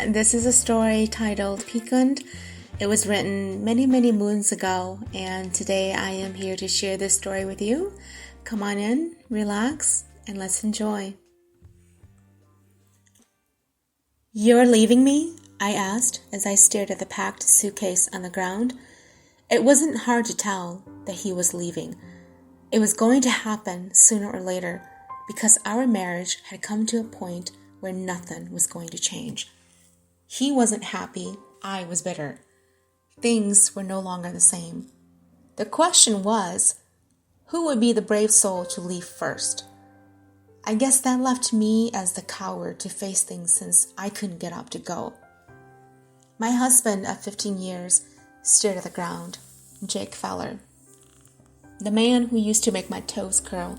This is a story titled Piquant. It was written many, many moons ago, and today I am here to share this story with you. Come on in, relax, and let's enjoy. "You're leaving me?" I asked as I stared at the packed suitcase on the ground. It wasn't hard to tell that he was leaving. It was going to happen sooner or later because our marriage had come to a point where nothing was going to change. He wasn't happy, I was bitter. Things were no longer the same. The question was, who would be the brave soul to leave first? I guess that left me as the coward to face things since I couldn't get up to go. My husband of 15 years stared at the ground, Jake Feller. The man who used to make my toes curl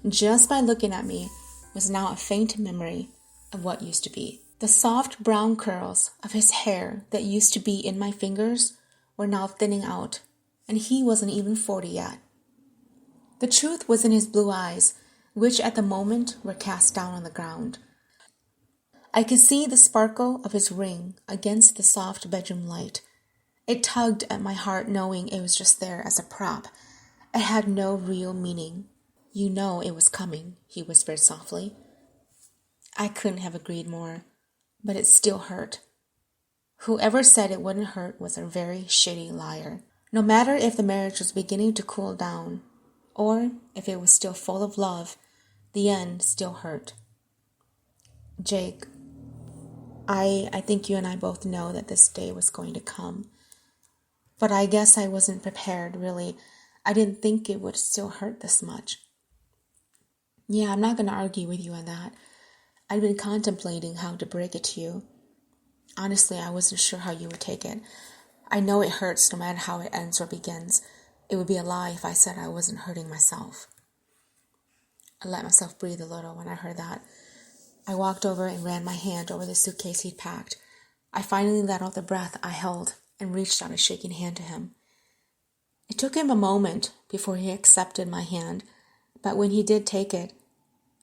just by looking at me was now a faint memory of what used to be. The soft brown curls of his hair that used to be in my fingers were now thinning out, and he wasn't even 40 yet. The truth was in his blue eyes, which at the moment were cast down on the ground. I could see the sparkle of his ring against the soft bedroom light. It tugged at my heart knowing it was just there as a prop. It had no real meaning. "You know it was coming," he whispered softly. I couldn't have agreed more, but it still hurt. Whoever said it wouldn't hurt was a very shitty liar. No matter if the marriage was beginning to cool down, or if it was still full of love, the end still hurt. "Jake, I think you and I both know that this day was going to come. But I guess I wasn't prepared, really. I didn't think it would still hurt this much." "Yeah, I'm not going to argue with you on that. I'd been contemplating how to break it to you. Honestly, I wasn't sure how you would take it. I know it hurts no matter how it ends or begins. It would be a lie if I said I wasn't hurting myself." I let myself breathe a little when I heard that. I walked over and ran my hand over the suitcase he'd packed. I finally let out the breath I held and reached out a shaking hand to him. It took him a moment before he accepted my hand, but when he did take it,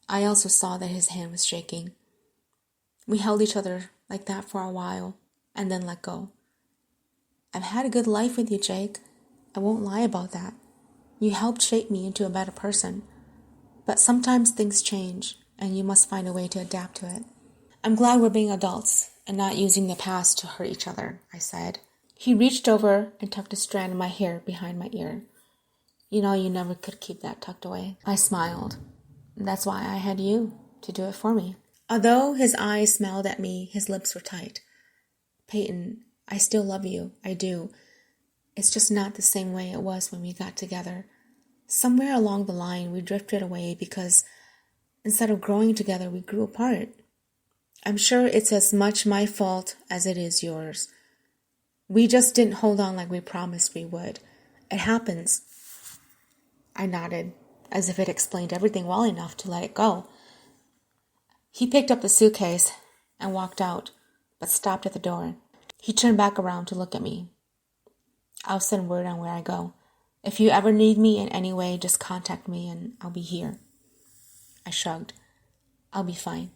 I also saw that his hand was shaking. We held each other like that for a while, and then let go. "I've had a good life with you, Jake. I won't lie about that. You helped shape me into a better person. But sometimes things change, and you must find a way to adapt to it. I'm glad we're being adults and not using the past to hurt each other," I said. He reached over and tucked a strand of my hair behind my ear. "You know you never could keep that tucked away." I smiled. "That's why I had you to do it for me." Although his eyes smiled at me, his lips were tight. "Peyton, I still love you. I do. It's just not the same way it was when we got together. Somewhere along the line, we drifted away because instead of growing together, we grew apart. I'm sure it's as much my fault as it is yours. We just didn't hold on like we promised we would. It happens." I nodded, as if it explained everything well enough to let it go. He picked up the suitcase and walked out, but stopped at the door. He turned back around to look at me. "I'll send word on where I go. If you ever need me in any way, just contact me and I'll be here." I shrugged. "I'll be fine."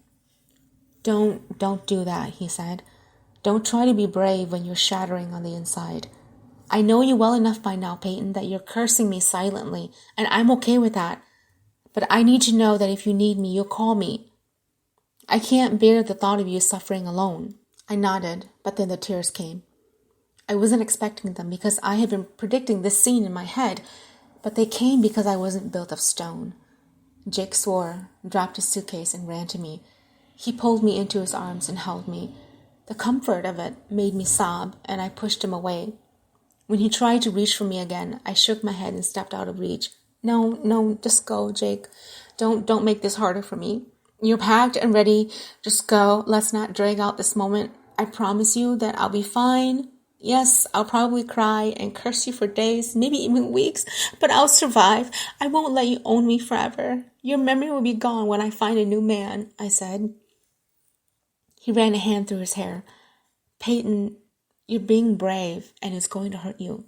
Don't do that," he said. "Don't try to be brave when you're shattering on the inside. I know you well enough by now, Peyton, that you're cursing me silently, and I'm okay with that. But I need to know that if you need me, you'll call me. I can't bear the thought of you suffering alone." I nodded, but then the tears came. I wasn't expecting them because I had been predicting this scene in my head, but they came because I wasn't built of stone. Jake swore, dropped his suitcase, and ran to me. He pulled me into his arms and held me. The comfort of it made me sob, and I pushed him away. When he tried to reach for me again, I shook my head and stepped out of reach. No, just go, Jake. Don't make this harder for me. You're packed and ready. Just go. Let's not drag out this moment. I promise you that I'll be fine. Yes, I'll probably cry and curse you for days, maybe even weeks, but I'll survive. I won't let you own me forever. Your memory will be gone when I find a new man," I said. He ran a hand through his hair. "Peyton, you're being brave, and it's going to hurt you."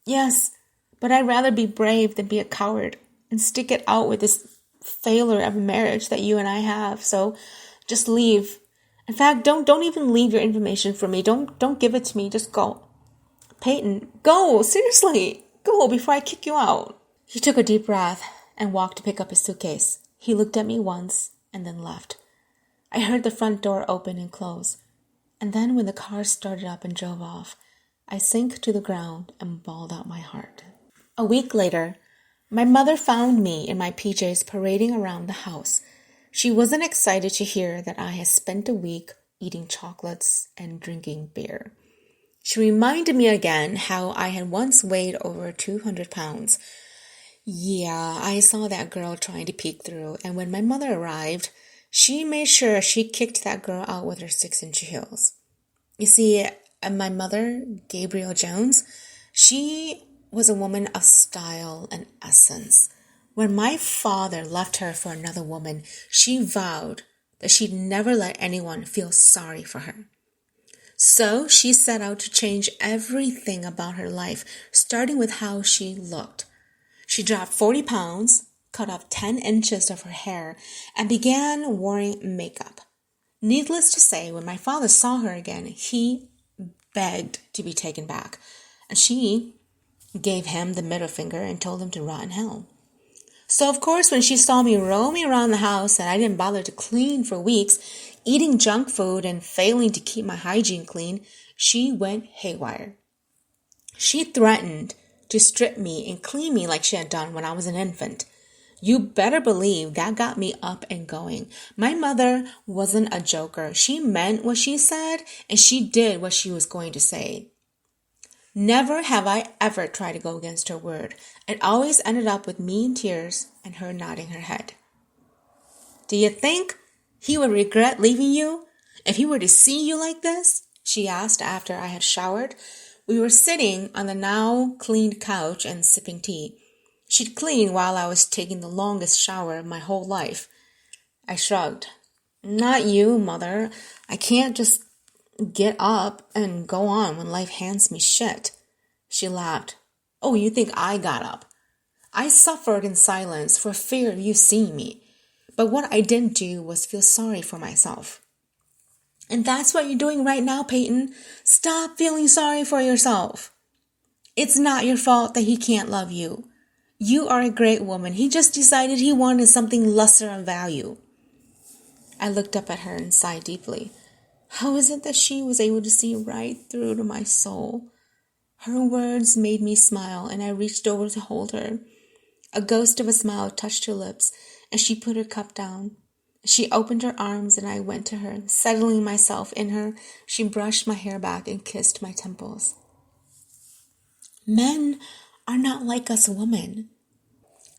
"Yes, but I'd rather be brave than be a coward and stick it out with this failure of a marriage that you and I have. So just leave, In fact, don't even leave your information for me. Don't give it to me. Just go. Peyton, go. Seriously. Go before I kick you out. He took a deep breath and walked to pick up his suitcase. He looked at me once and then left. I heard the front door open and close. And then when the car started up and drove off, I sank to the ground and bawled out my heart. A week later, my mother found me in my PJs parading around the house. She wasn't excited to hear that I had spent a week eating chocolates and drinking beer. She reminded me again how I had once weighed over 200 pounds. Yeah, I saw that girl trying to peek through, and when my mother arrived, she made sure she kicked that girl out with her 6-inch heels. You see, my mother, Gabrielle Jones, she was a woman of style and essence. When my father left her for another woman, she vowed that she'd never let anyone feel sorry for her. So she set out to change everything about her life, starting with how she looked. She dropped 40 pounds, cut off 10 inches of her hair, and began wearing makeup. Needless to say, when my father saw her again, he begged to be taken back, and she gave him the middle finger and told him to rot in hell. So, of course, when she saw me roaming around the house and I didn't bother to clean for weeks, eating junk food and failing to keep my hygiene clean, she went haywire. She threatened to strip me and clean me like she had done when I was an infant. You better believe that got me up and going. My mother wasn't a joker. She meant what she said, and she did what she was going to say. Never have I ever tried to go against her word. It always ended up with me in tears and her nodding her head. Do you think he would regret leaving you if he were to see you like this? She asked after I had showered. We were sitting on the now cleaned couch and sipping tea. She'd cleaned while I was taking the longest shower of my whole life. I shrugged. Not you, Mother. I can't just get up and go on when life hands me shit. She laughed. Oh, you think I got up? I suffered in silence for fear of you seeing me. But what I didn't do was feel sorry for myself. And that's what you're doing right now, Peyton. Stop feeling sorry for yourself. It's not your fault that he can't love you. You are a great woman. He just decided he wanted something lesser in value. I looked up at her and sighed deeply. How is it that she was able to see right through to my soul? Her words made me smile, and I reached over to hold her. A ghost of a smile touched her lips, and she put her cup down. She opened her arms, and I went to her. Settling myself in her, she brushed my hair back and kissed my temples. Men are not like us women.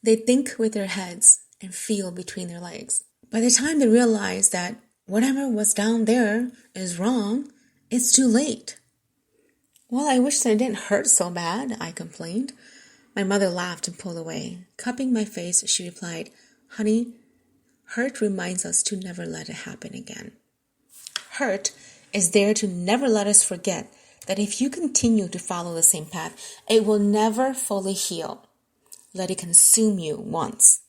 They think with their heads and feel between their legs. By the time they realize that whatever was down there is wrong, it's too late. Well, I wish that it didn't hurt so bad, I complained. My mother laughed and pulled away. Cupping my face, she replied, Honey, hurt reminds us to never let it happen again. Hurt is there to never let us forget that if you continue to follow the same path, it will never fully heal. Let it consume you once,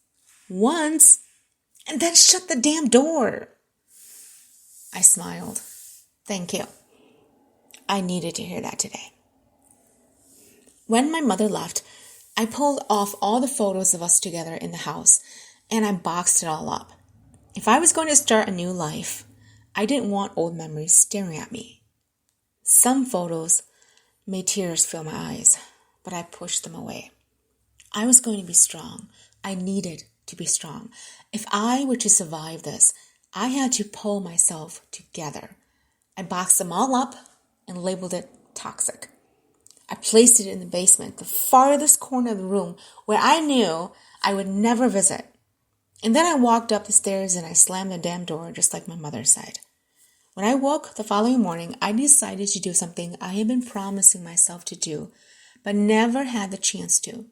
and then shut the damn door. I smiled. Thank you. I needed to hear that today. When my mother left, I pulled off all the photos of us together in the house, and I boxed it all up. If I was going to start a new life, I didn't want old memories staring at me. Some photos made tears fill my eyes, but I pushed them away. I was going to be strong. I needed to be strong. If I were to survive this, I had to pull myself together. I boxed them all up and labeled it toxic. I placed it in the basement, the farthest corner of the room where I knew I would never visit. And then I walked up the stairs and I slammed the damn door just like my mother said. When I woke the following morning, I decided to do something I had been promising myself to do, but never had the chance to.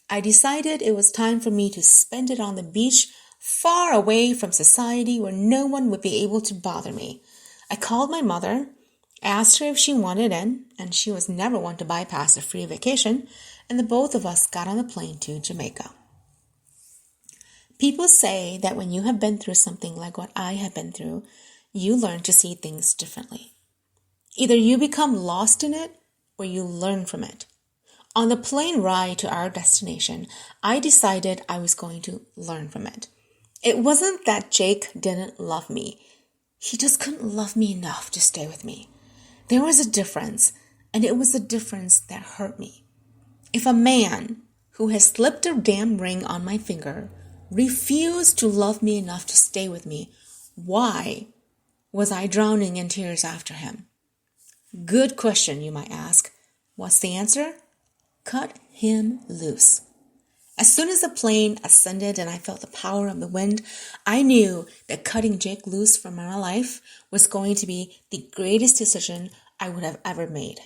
I decided it was time for me to spend it on the beach, far away from society where no one would be able to bother me. I called my mother, asked her if she wanted in, and she was never one to bypass a free vacation, and the both of us got on the plane to Jamaica. People say that when you have been through something like what I have been through, you learn to see things differently. Either you become lost in it or you learn from it. On the plane ride to our destination, I decided I was going to learn from it. It wasn't that Jake didn't love me. He just couldn't love me enough to stay with me. There was a difference, and it was a difference that hurt me. If a man who has slipped a damn ring on my finger refused to love me enough to stay with me, why was I drowning in tears after him? Good question, you might ask. What's the answer? Cut him loose. As soon as the plane ascended and I felt the power of the wind, I knew that cutting Jake loose from my life was going to be the greatest decision I would have ever made.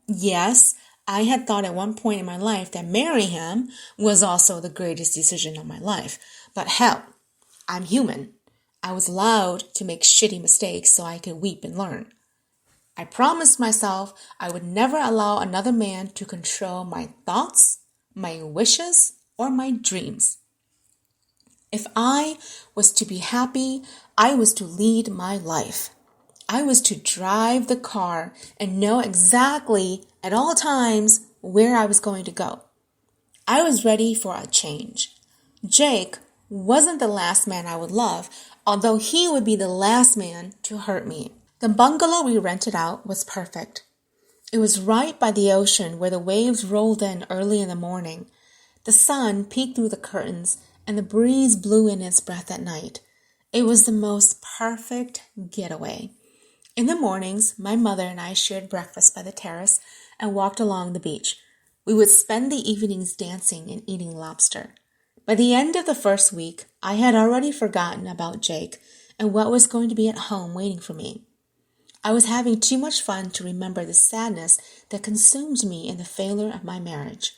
Yes, I had thought at one point in my life that marrying him was also the greatest decision of my life. But hell, I'm human. I was allowed to make shitty mistakes so I could weep and learn. I promised myself I would never allow another man to control my thoughts, my wishes, or my dreams. If I was to be happy, I was to lead my life. I was to drive the car and know exactly at all times where I was going to go. I was ready for a change. Jake wasn't the last man I would love, although he would be the last man to hurt me. The bungalow we rented out was perfect. It was right by the ocean where the waves rolled in early in the morning. The sun peeked through the curtains and the breeze blew in its breath at night. It was the most perfect getaway. In the mornings, my mother and I shared breakfast by the terrace and walked along the beach. We would spend the evenings dancing and eating lobster. By the end of the first week, I had already forgotten about Jake and what was going to be at home waiting for me. I was having too much fun to remember the sadness that consumed me in the failure of my marriage.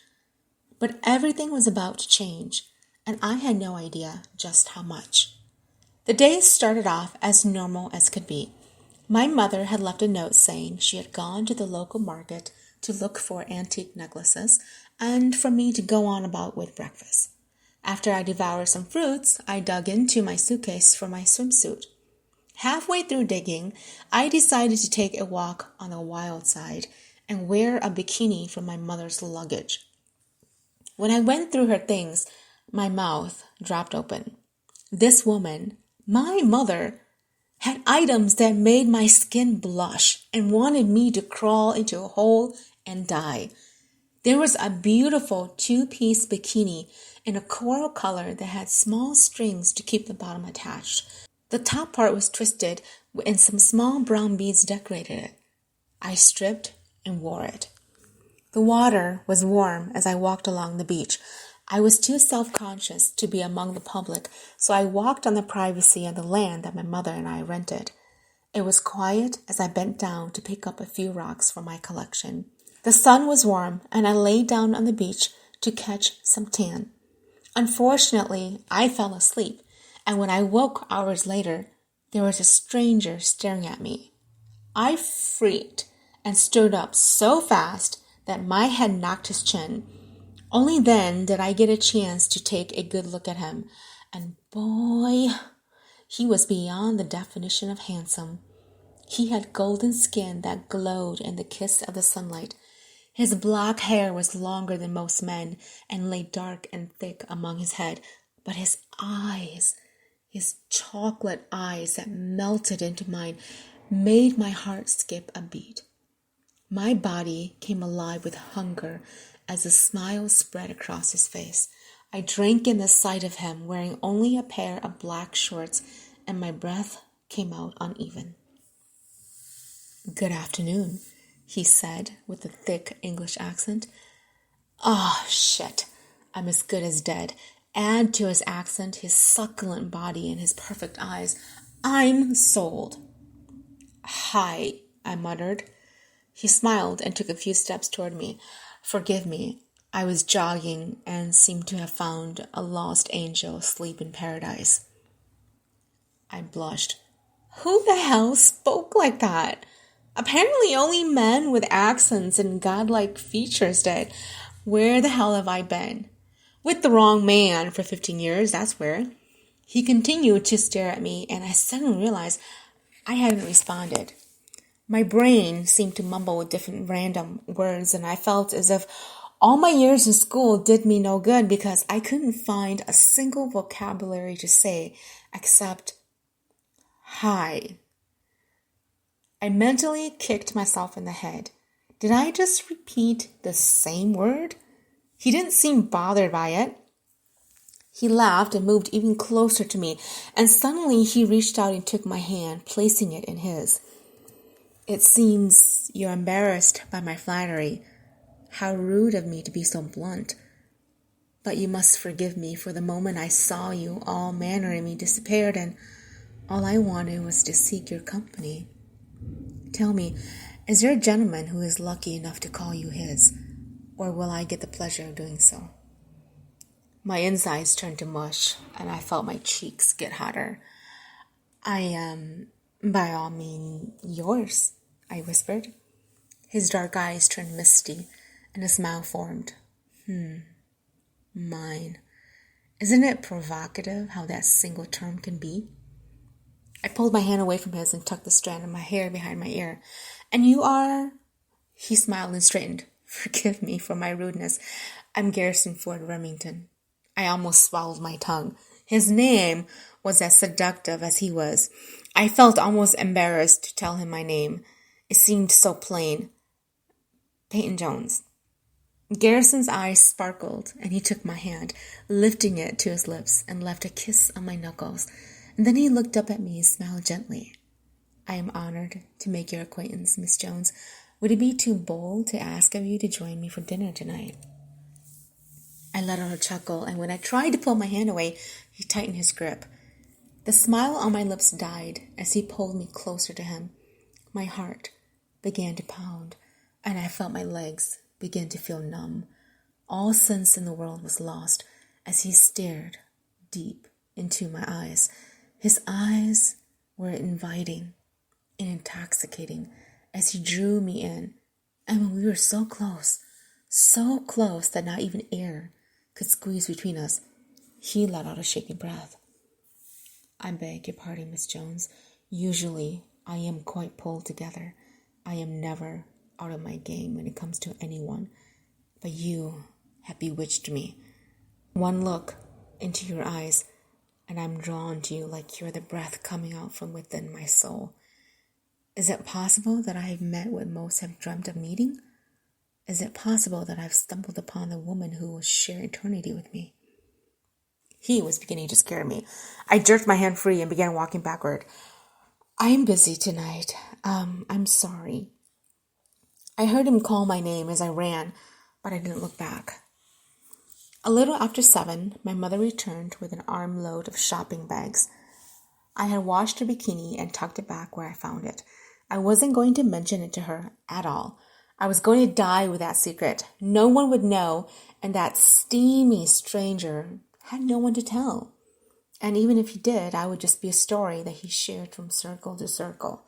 But everything was about to change, and I had no idea just how much. The days started off as normal as could be. My mother had left a note saying she had gone to the local market to look for antique necklaces and for me to go on about with breakfast. After I devoured some fruits, I dug into my suitcase for my swimsuit. Halfway through digging, I decided to take a walk on the wild side and wear a bikini from my mother's luggage. When I went through her things, my mouth dropped open. This woman, my mother, had items that made my skin blush and wanted me to crawl into a hole and die. There was a beautiful two-piece bikini in a coral color that had small strings to keep the bottom attached. The top part was twisted and some small brown beads decorated it. I stripped and wore it. The water was warm as I walked along the beach. I was too self-conscious to be among the public, so I walked on the privacy of the land that my mother and I rented. It was quiet as I bent down to pick up a few rocks for my collection. The sun was warm, and I lay down on the beach to catch some tan. Unfortunately, I fell asleep, and when I woke hours later, there was a stranger staring at me. I freaked and stood up so fast that my head knocked his chin. Only then did I get a chance to take a good look at him, and boy, he was beyond the definition of handsome. He had golden skin that glowed in the kiss of the sunlight. His black hair was longer than most men and lay dark and thick among his head, but his eyes, his chocolate eyes that melted into mine, made my heart skip a beat. My body came alive with hunger as a smile spread across his face. I drank in the sight of him wearing only a pair of black shorts, and my breath came out uneven. "Good afternoon," he said with a thick English accent. "Oh, shit, I'm as good as dead. Add to his accent his succulent body and his perfect eyes. I'm sold." "Hi," I muttered. He smiled and took a few steps toward me. "Forgive me. I was jogging and seemed to have found a lost angel asleep in paradise." I blushed. Who the hell spoke like that? Apparently only men with accents and godlike features did. Where the hell have I been? With the wrong man for 15 years, that's where. He continued to stare at me, and I suddenly realized I hadn't responded. My brain seemed to mumble with different random words, and I felt as if all my years in school did me no good because I couldn't find a single vocabulary to say except hi. I mentally kicked myself in the head. Did I just repeat the same word? He didn't seem bothered by it. He laughed and moved even closer to me, and suddenly he reached out and took my hand, placing it in his. It seems you're embarrassed by my flattery. How rude of me to be so blunt. But you must forgive me, for the moment I saw you, all manner in me disappeared, and all I wanted was to seek your company. Tell me, is there a gentleman who is lucky enough to call you his, or will I get the pleasure of doing so? My insides turned to mush, and I felt my cheeks get hotter. I am, by all means, yours, I whispered. His dark eyes turned misty, and a smile formed. Mine. Isn't it provocative how that single term can be? I pulled my hand away from his and tucked the strand of my hair behind my ear. And you are? He smiled and straightened. Forgive me for my rudeness. I'm Garrison Ford Remington. I almost swallowed my tongue. His name was as seductive as he was. I felt almost embarrassed to tell him my name. It seemed so plain. Peyton Jones. Garrison's eyes sparkled, and he took my hand, lifting it to his lips, and left a kiss on my knuckles. And then he looked up at me and smiled gently. I am honored to make your acquaintance, Miss Jones. Would it be too bold to ask of you to join me for dinner tonight? I let out a chuckle, and when I tried to pull my hand away, he tightened his grip. The smile on my lips died as he pulled me closer to him. My heart began to pound, and I felt my legs begin to feel numb. All sense in the world was lost as he stared deep into my eyes. His eyes were inviting and intoxicating as he drew me in. And when we were so close that not even air could squeeze between us, he let out a shaky breath. I beg your pardon, Miss Jones. Usually I am quite pulled together. I am never out of my game when it comes to anyone, but you have bewitched me. One look into your eyes, and I'm drawn to you like you're the breath coming out from within my soul. Is it possible that I have met what most have dreamt of meeting? Is it possible that I've stumbled upon the woman who will share eternity with me? He was beginning to scare me. I jerked my hand free and began walking backward. I am busy tonight. I'm sorry. I heard him call my name as I ran, but I didn't look back. A little after 7, my mother returned with an armload of shopping bags. I had washed her bikini and tucked it back where I found it. I wasn't going to mention it to her at all. I was going to die with that secret. No one would know, and that steamy stranger had no one to tell. And even if he did, I would just be a story that he shared from circle to circle.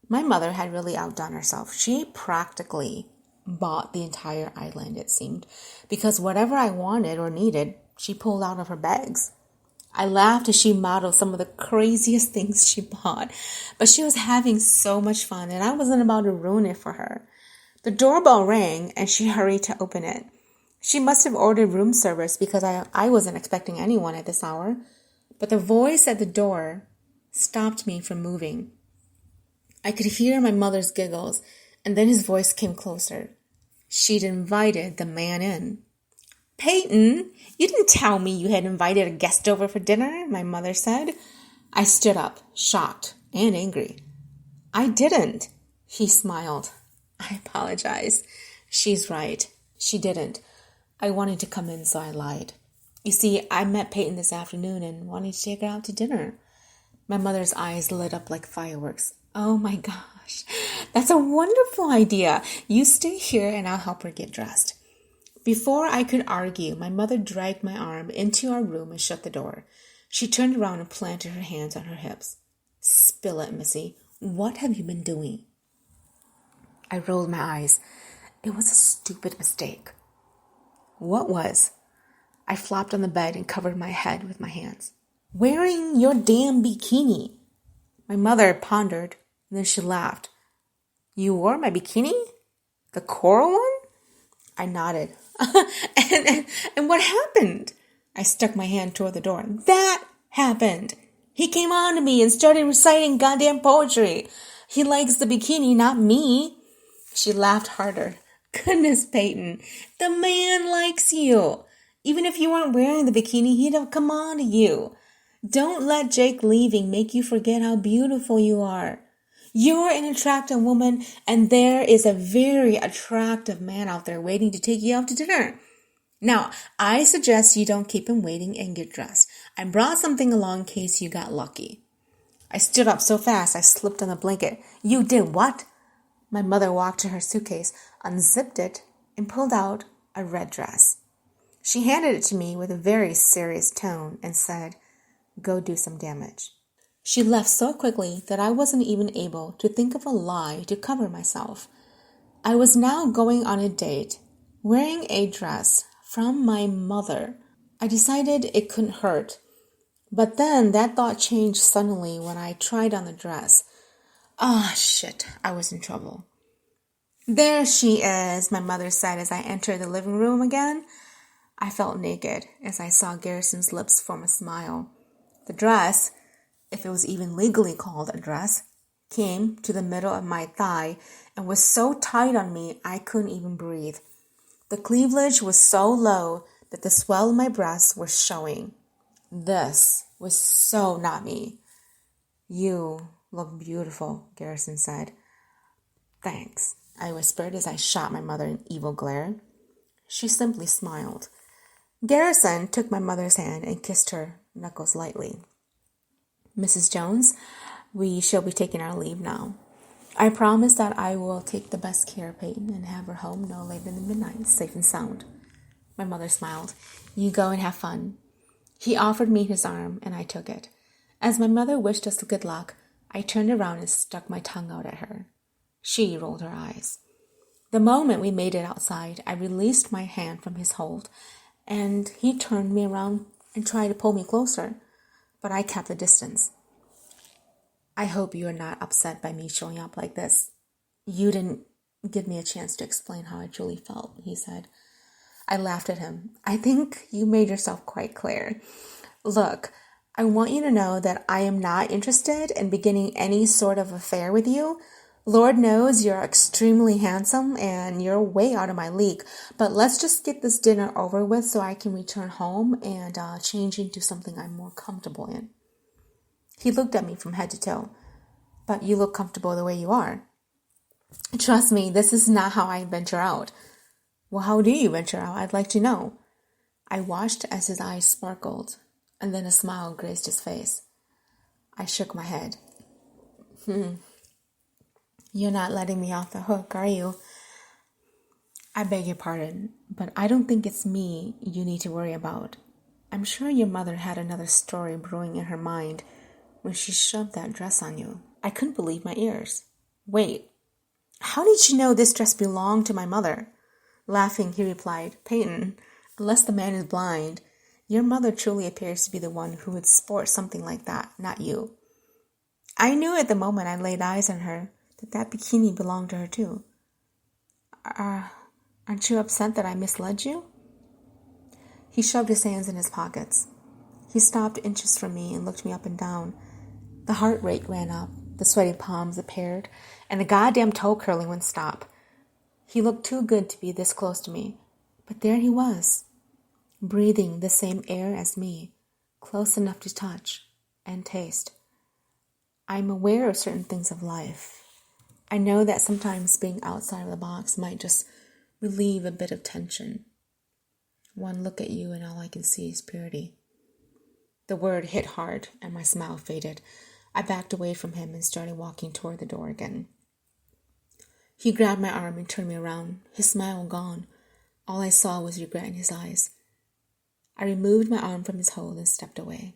My mother had really outdone herself. She practically bought the entire island, it seemed, because whatever I wanted or needed, she pulled out of her bags. I laughed as she modeled some of the craziest things she bought, but she was having so much fun, and I wasn't about to ruin it for her. The doorbell rang, and she hurried to open it. She must have ordered room service because I wasn't expecting anyone at this hour, but the voice at the door stopped me from moving. I could hear my mother's giggles, and then his voice came closer. She'd invited the man in. Peyton, you didn't tell me you had invited a guest over for dinner, my mother said. I stood up, shocked and angry. I didn't, he smiled. I apologize. She's right. She didn't. I wanted to come in, so I lied. You see, I met Peyton this afternoon and wanted to take her out to dinner. My mother's eyes lit up like fireworks. Oh my gosh, that's a wonderful idea. You stay here and I'll help her get dressed. Before I could argue, my mother dragged my arm into our room and shut the door. She turned around and planted her hands on her hips. Spill it, Missy. What have you been doing? I rolled my eyes. It was a stupid mistake. What was? I flopped on the bed and covered my head with my hands. Wearing your damn bikini. My mother pondered, and then she laughed. You wore my bikini? The coral one? I nodded. and what happened? I stuck my hand toward the door. That happened. He came on to me and started reciting goddamn poetry. He likes the bikini, not me. She laughed harder. Goodness, Peyton, the man likes you. Even if you weren't wearing the bikini, he'd have come on to you. Don't let Jake leaving make you forget how beautiful you are. You're an attractive woman, and there is a very attractive man out there waiting to take you out to dinner. Now, I suggest you don't keep him waiting and get dressed. I brought something along in case you got lucky. I stood up so fast I slipped on the blanket. You did what? My mother walked to her suitcase, unzipped it, and pulled out a red dress. She handed it to me with a very serious tone and said, Go do some damage. She left so quickly that I wasn't even able to think of a lie to cover myself. I was now going on a date, wearing a dress from my mother. I decided it couldn't hurt, but then that thought changed suddenly when I tried on the dress. Shit, I was in trouble. There she is, my mother said as I entered the living room again. I felt naked as I saw Garrison's lips form a smile. The dress, if it was even legally called a dress, came to the middle of my thigh and was so tight on me I couldn't even breathe. The cleavage was so low that the swell in my breasts was showing. This was so not me. You look beautiful, Garrison said. Thanks, I whispered as I shot my mother an evil glare. She simply smiled. Garrison took my mother's hand and kissed her knuckles lightly. Mrs. Jones, we shall be taking our leave now. I promise that I will take the best care of Peyton and have her home no later than midnight, safe and sound. My mother smiled. You go and have fun. He offered me his arm, and I took it. As my mother wished us good luck, I turned around and stuck my tongue out at her. She rolled her eyes. The moment we made it outside, I released my hand from his hold, and he turned me around and tried to pull me closer, but I kept the distance. I hope you are not upset by me showing up like this. You didn't give me a chance to explain how I truly felt, he said. I laughed at him. I think you made yourself quite clear. Look, I want you to know that I am not interested in beginning any sort of affair with you. Lord knows you're extremely handsome and you're way out of my league, but let's just get this dinner over with so I can return home and change into something I'm more comfortable in. He looked at me from head to toe. But you look comfortable the way you are. Trust me, this is not how I venture out. Well, how do you venture out? I'd like to know. I watched as his eyes sparkled, and then a smile graced his face. I shook my head. You're not letting me off the hook, are you? I beg your pardon, but I don't think it's me you need to worry about. I'm sure your mother had another story brewing in her mind when she shoved that dress on you. I couldn't believe my ears. Wait, how did she know this dress belonged to my mother? Laughing, he replied, Peyton, unless the man is blind, your mother truly appears to be the one who would sport something like that, not you. I knew at the moment I laid eyes on her that bikini belonged to her too. Aren't you upset that I misled you? He shoved his hands in his pockets. He stopped inches from me and looked me up and down. The heart rate ran up, the sweaty palms appeared, and the goddamn toe curling wouldn't stop. He looked too good to be this close to me, but there he was, breathing the same air as me, close enough to touch and taste. I'm aware of certain things of life. I know that sometimes being outside of the box might just relieve a bit of tension. One look at you and all I can see is purity. The word hit hard and my smile faded. I backed away from him and started walking toward the door again. He grabbed my arm and turned me around, his smile gone. All I saw was regret in his eyes. I removed my arm from his hold and stepped away.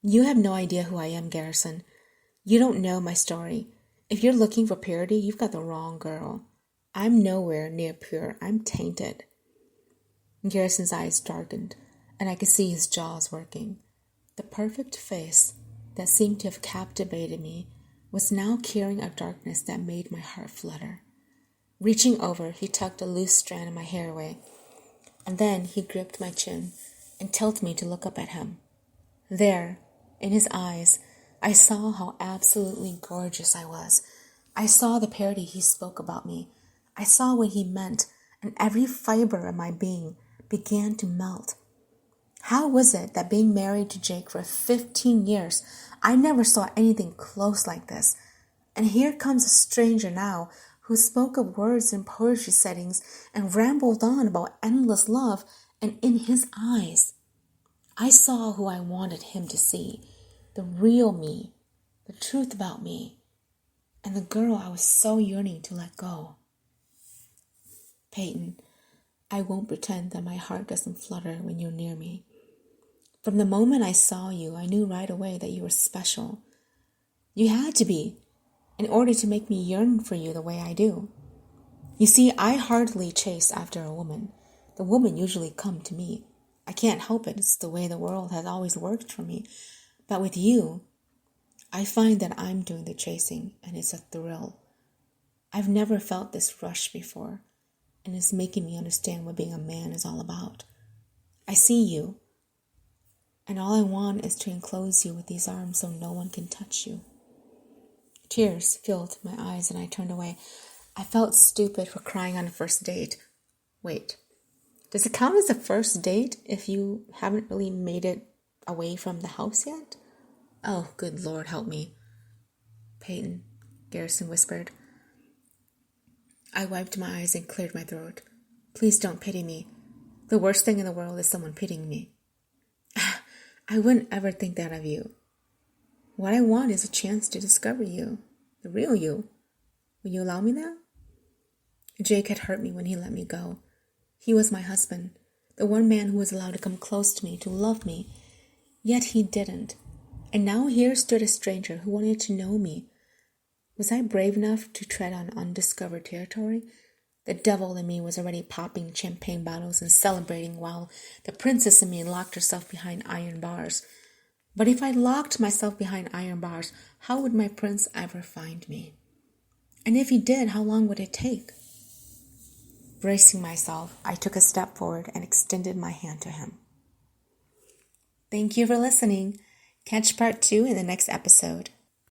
You have no idea who I am, Garrison. You don't know my story. If you're looking for purity, you've got the wrong girl. I'm nowhere near pure. I'm tainted. Garrison's eyes darkened, and I could see his jaws working. The perfect face, that seemed to have captivated me was now carrying a darkness that made my heart flutter. Reaching over, he tugged a loose strand of my hair away, and then he gripped my chin and tilted me to look up at him. There, in his eyes, I saw how absolutely gorgeous I was. I saw the parody he spoke about me. I saw what he meant, and every fiber of my being began to melt. How was it that being married to Jake for 15 years, I never saw anything close like this? And here comes a stranger now who spoke of words in poetry settings and rambled on about endless love, and in his eyes, I saw who I wanted him to see, the real me, the truth about me, and the girl I was so yearning to let go. Peyton, I won't pretend that my heart doesn't flutter when you're near me. From the moment I saw you, I knew right away that you were special. You had to be, in order to make me yearn for you the way I do. You see, I hardly chase after a woman. The women usually come to me. I can't help it. It's the way the world has always worked for me. But with you, I find that I'm doing the chasing, and it's a thrill. I've never felt this rush before, and it's making me understand what being a man is all about. I see you, and all I want is to enclose you with these arms so no one can touch you. Tears filled my eyes and I turned away. I felt stupid for crying on a first date. Wait, does it count as a first date if you haven't really made it away from the house yet? Oh, good Lord, help me. Peyton, Garrison whispered. I wiped my eyes and cleared my throat. Please don't pity me. The worst thing in the world is someone pitying me. I wouldn't ever think that of you. What I want is a chance to discover you, the real you. Will you allow me that? Jake had hurt me when he let me go. He was my husband, the one man who was allowed to come close to me, to love me. Yet he didn't. And now here stood a stranger who wanted to know me. Was I brave enough to tread on undiscovered territory? The devil in me was already popping champagne bottles and celebrating while the princess in me locked herself behind iron bars. But if I locked myself behind iron bars, how would my prince ever find me? And if he did, how long would it take? Bracing myself, I took a step forward and extended my hand to him. Thank you for listening. Catch part 2 in the next episode.